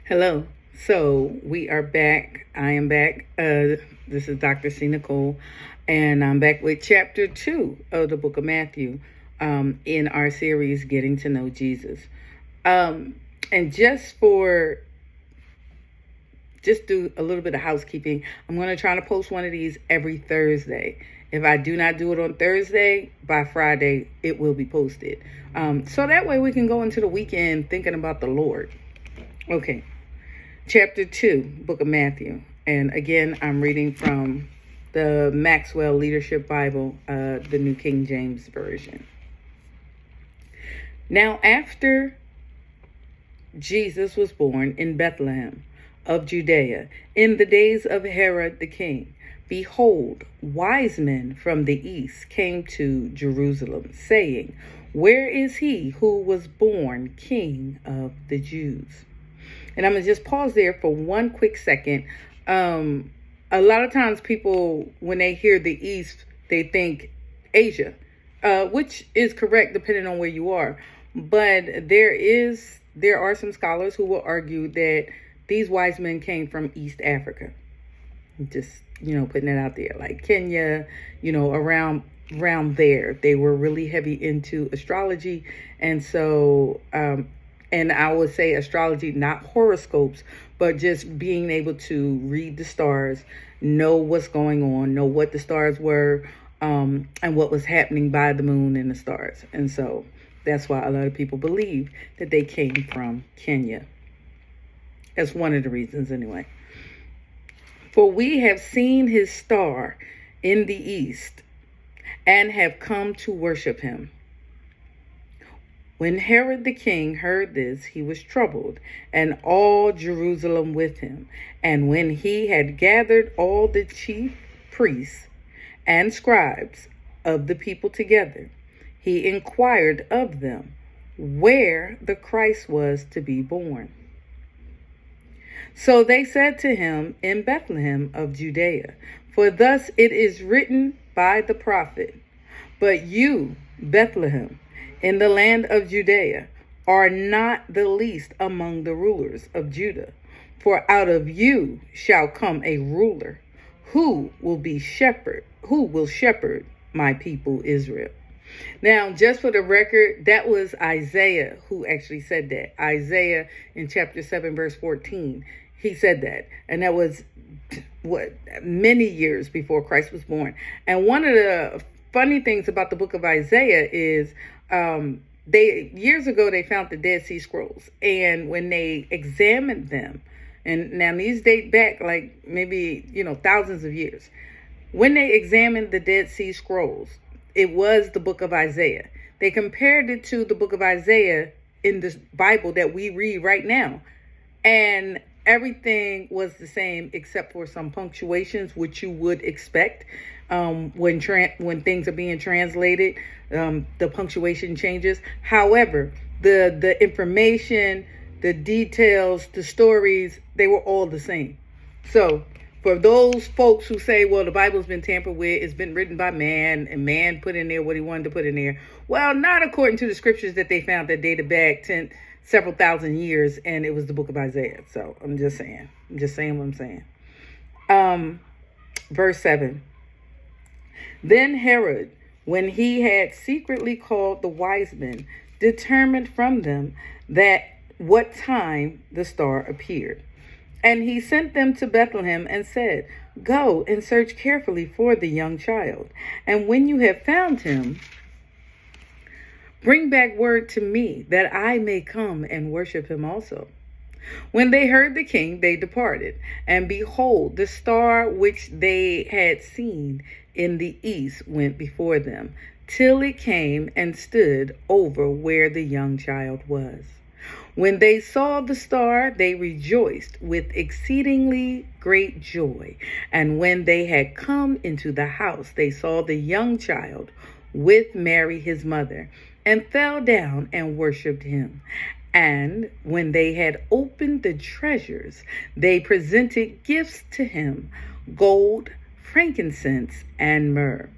Hello. So we are back. I am back. This is Dr.CNichole, and I'm back with chapter 2 of the book of Matthew in our series, Getting to Know Jesus. And just do a little bit of housekeeping, I'm going to try to post one of these every Thursday. If I do not do it on Thursday, by Friday, it will be posted. So that way we can go into the weekend thinking about the Lord. Okay. Chapter 2, book of Matthew. And again, I'm reading from the Maxwell Leadership Bible, the New King James Version. Now, after Jesus was born in Bethlehem of Judea, in the days of Herod the king, behold, wise men from the east came to Jerusalem, saying, "Where is he who was born King of the Jews?" And I'm going to just pause there for one quick second. A lot of times people, when they hear the East, they think Asia, which is correct depending on where you are. But there are some scholars who will argue that these wise men came from East Africa. Just, putting it out there, like Kenya, around there. They were really heavy into astrology. And so, and I would say astrology, not horoscopes, but just being able to read the stars, know what's going on, know what the stars were, and what was happening by the moon and the stars. And so that's why a lot of people believe that they came from Kenya. That's one of the reasons anyway. For we have seen his star in the east and have come to worship him. When Herod the king heard this, he was troubled, and all Jerusalem with him. And when he had gathered all the chief priests and scribes of the people together, he inquired of them where the Christ was to be born. So they said to him, "In Bethlehem of Judea, for thus it is written by the prophet, but you, Bethlehem, in the land of Judea, are not the least among the rulers of Judah. For out of you shall come a ruler who will shepherd my people Israel." Now, just for the record, that was Isaiah who actually said that. Isaiah in chapter 7, verse 14, he said that. And that was many years before Christ was born. And one of the funny things about the book of Isaiah is years ago they found the Dead Sea Scrolls, and when they examined them, and now these date back like maybe thousands of years, when they examined the Dead Sea Scrolls, it was the book of Isaiah. They compared it to the book of Isaiah in the Bible that we read right now, and everything was the same except for some punctuations, which you would expect. When things are being translated, the punctuation changes. However, the information, the details, the stories, they were all the same. So for those folks who say, well, the Bible's been tampered with, it's been written by man, and man put in there what he wanted to put in there. Well, not according to the scriptures that they found that dated back several thousand years, and it was the book of Isaiah. So I'm just saying what I'm saying. Verse 7. Then Herod, when he had secretly called the wise men, determined from them that what time the star appeared. And he sent them to Bethlehem and said, "Go and search carefully for the young child. And when you have found him, bring back word to me that I may come and worship him also." When they heard the king, they departed. And behold, the star which they had seen in the east went before them, till it came and stood over where the young child was. When they saw the star, they rejoiced with exceedingly great joy. And when they had come into the house, they saw the young child with Mary his mother, and fell down and worshipped him. And when they had opened the treasures, they presented gifts to him, gold, frankincense, and myrrh.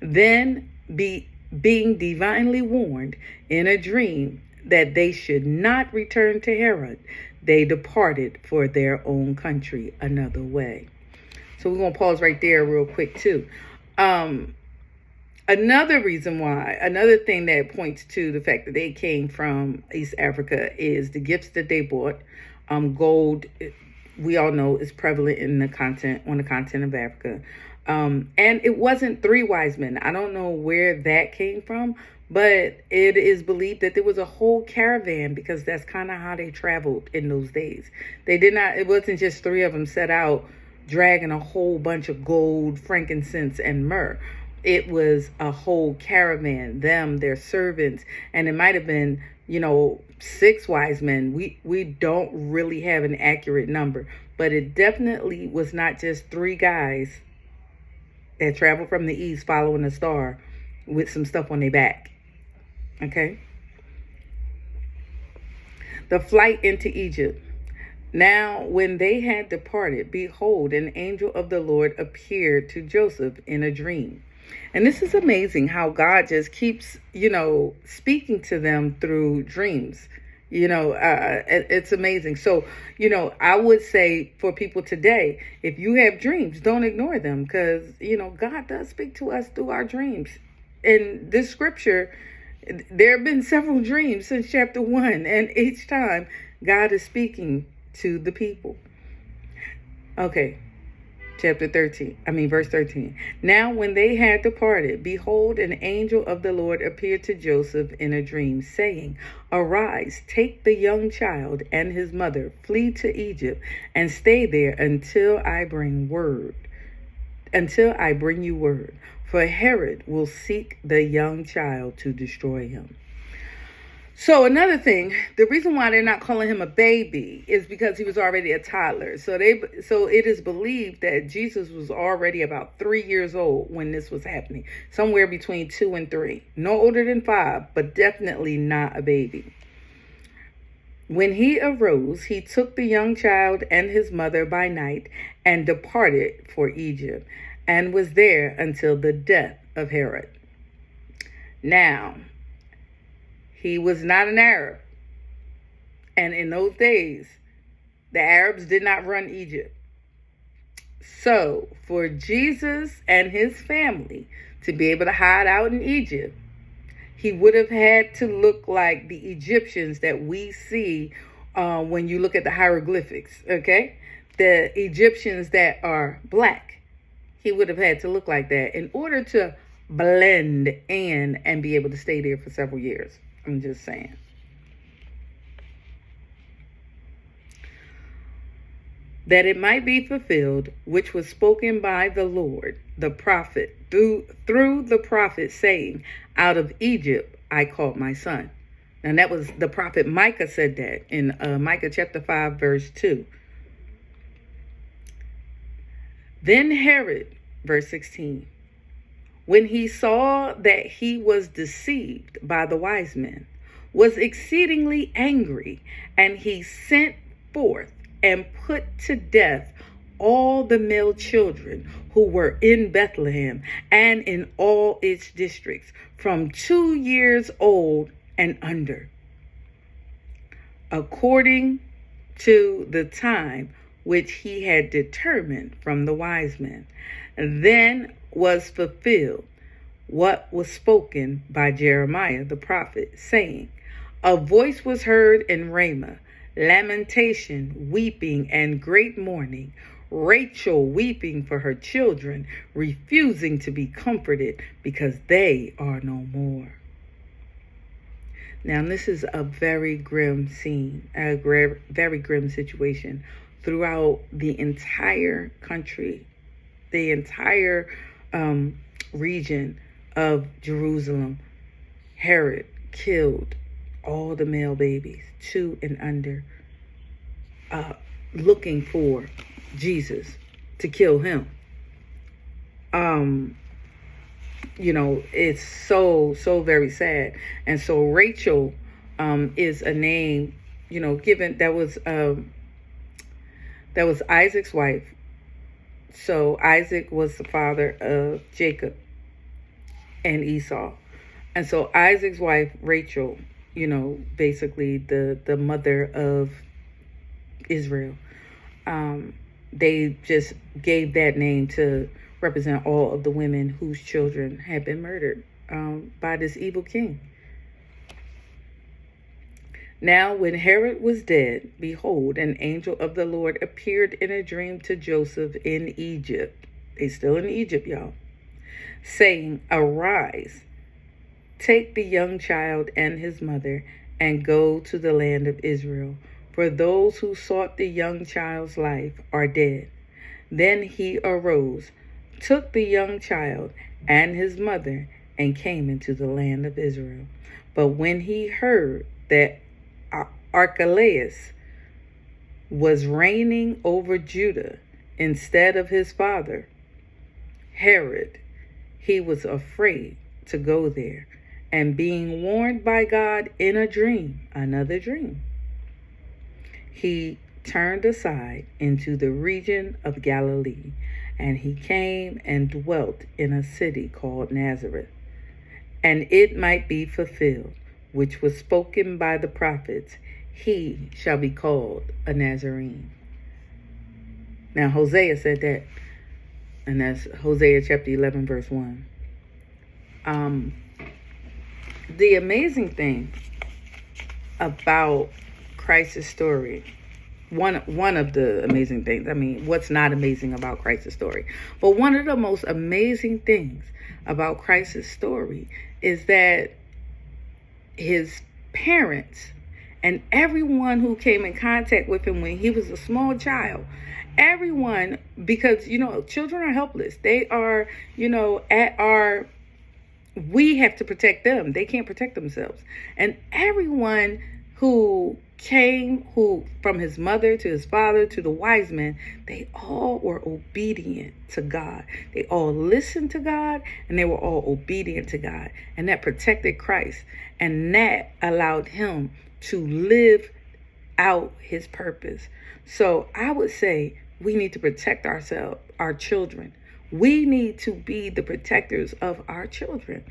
Then, being divinely warned in a dream that they should not return to Herod, they departed for their own country another way. So we're going to pause right there real quick too. Another reason why, another thing that points to the fact that they came from East Africa is the gifts that they brought. Gold, we all know, is prevalent in the continent of Africa. And it wasn't 3 wise men. I don't know where that came from, but it is believed that there was a whole caravan, because that's kind of how they traveled in those days. It wasn't just 3 of them set out dragging a whole bunch of gold, frankincense, and myrrh. It was a whole caravan, them, their servants, and it might have been, 6 wise men. We don't really have an accurate number, but it definitely was not just 3 guys that traveled from the east following a star with some stuff on their back. Okay? The flight into Egypt. Now, when they had departed, behold, an angel of the Lord appeared to Joseph in a dream. And this is amazing how God just keeps, speaking to them through dreams. It's amazing. So, I would say for people today, if you have dreams, don't ignore them, because, God does speak to us through our dreams. In this scripture, there have been several dreams since chapter 1, and each time God is speaking to the people. Okay. Verse 13. Now when they had departed, behold, an angel of the Lord appeared to Joseph in a dream, saying, Arise, take the young child and his mother, flee to Egypt, and stay there until I bring you word. For Herod will seek the young child to destroy him. So another thing, the reason why they're not calling him a baby is because he was already a toddler. So it is believed that Jesus was already about 3 years old when this was happening, somewhere between 2 and 3, no older than 5, but definitely not a baby. When he arose, he took the young child and his mother by night and departed for Egypt, and was there until the death of Herod. Now, he was not an Arab. And in those days, the Arabs did not run Egypt. So for Jesus and his family to be able to hide out in Egypt, he would have had to look like the Egyptians that we see when you look at the hieroglyphics, okay? The Egyptians that are black. He would have had to look like that in order to blend in and be able to stay there for several years. I'm just saying. That it might be fulfilled, which was spoken by the Lord, the prophet, through the prophet, saying, Out of Egypt I called my son. And that was the prophet Micah said that in Micah chapter 5, verse 2. Then Herod, verse 16, when he saw that he was deceived by the wise men, was exceedingly angry, and he sent forth and put to death all the male children who were in Bethlehem and in all its districts, from 2 years old and under, according to the time which he had determined from the wise men. Then was fulfilled what was spoken by Jeremiah the prophet, saying, A voice was heard in Ramah, lamentation, weeping, and great mourning, Rachel weeping for her children, refusing to be comforted because they are no more. Now, this is a very grim scene, a very grim situation throughout the entire country, the entire region of Jerusalem. Herod killed all the male babies, 2 and under, looking for Jesus to kill him. It's so very sad. And so Rachel is a name, given that was Isaac's wife. So Isaac was the father of Jacob and Esau. And so Isaac's wife, Rachel, basically the mother of Israel. They just gave that name to represent all of the women whose children had been murdered by this evil king. Now, when Herod was dead, behold, an angel of the Lord appeared in a dream to Joseph in Egypt. They still in Egypt, y'all. Saying, arise, take the young child and his mother, and go to the land of Israel. For those who sought the young child's life are dead. Then he arose, took the young child and his mother, and came into the land of Israel. But when he heard that Archelaus was reigning over Judah instead of his father, Herod, he was afraid to go there. And being warned by God in a dream, another dream, he turned aside into the region of Galilee, and he came and dwelt in a city called Nazareth. And it might be fulfilled, which was spoken by the prophets, he shall be called a Nazarene. Now, Hosea said that, and that's Hosea chapter 11, verse 1. The amazing thing about Christ's story, one of the amazing things, what's not amazing about Christ's story, but one of the most amazing things about Christ's story is that his parents and everyone who came in contact with him when he was a small child, everyone, because, children are helpless. They are, we have to protect them. They can't protect themselves. And everyone who came, from his mother to his father to the wise men, they all were obedient to God. They all listened to God, and they were all obedient to God. And that protected Christ. And that allowed him to live out his purpose. So I would say we need to protect ourselves, our children. We need to be the protectors of our children.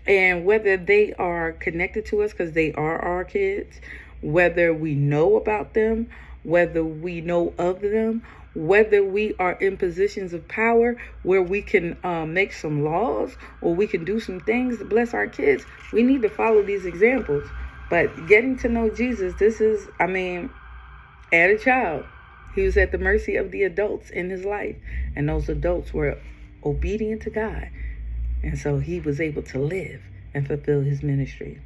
And whether they are connected to us because they are our kids, whether we know about them, whether we know of them, whether we are in positions of power where we can make some laws or we can do some things to bless our kids, we need to follow these examples. But getting to know Jesus, this is, at a child, he was at the mercy of the adults in his life. And those adults were obedient to God. And so he was able to live and fulfill his ministry.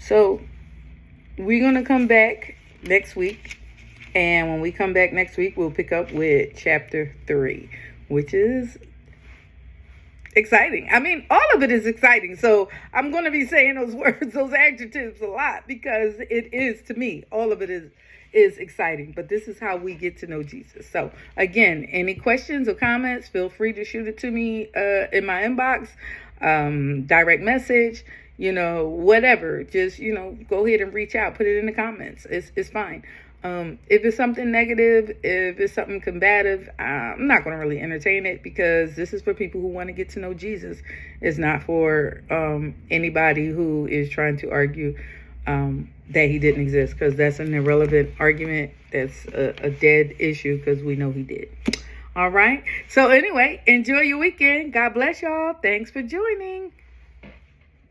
So we're going to come back next week. And when we come back next week, we'll pick up with chapter 3, which is exciting. All of it is exciting. So I'm going to be saying those words, those adjectives a lot, because it is, to me, all of it is exciting. But this is how we get to know Jesus. So again, any questions or comments, feel free to shoot it to me in my inbox, direct message, whatever. Just, go ahead and reach out, put it in the comments. It's fine. If it's something negative, if it's something combative, I'm not going to really entertain it, because this is for people who want to get to know Jesus. It's not for anybody who is trying to argue that he didn't exist, because that's an irrelevant argument. That's a dead issue, because we know he did. All right. So anyway, enjoy your weekend. God bless y'all. Thanks for joining.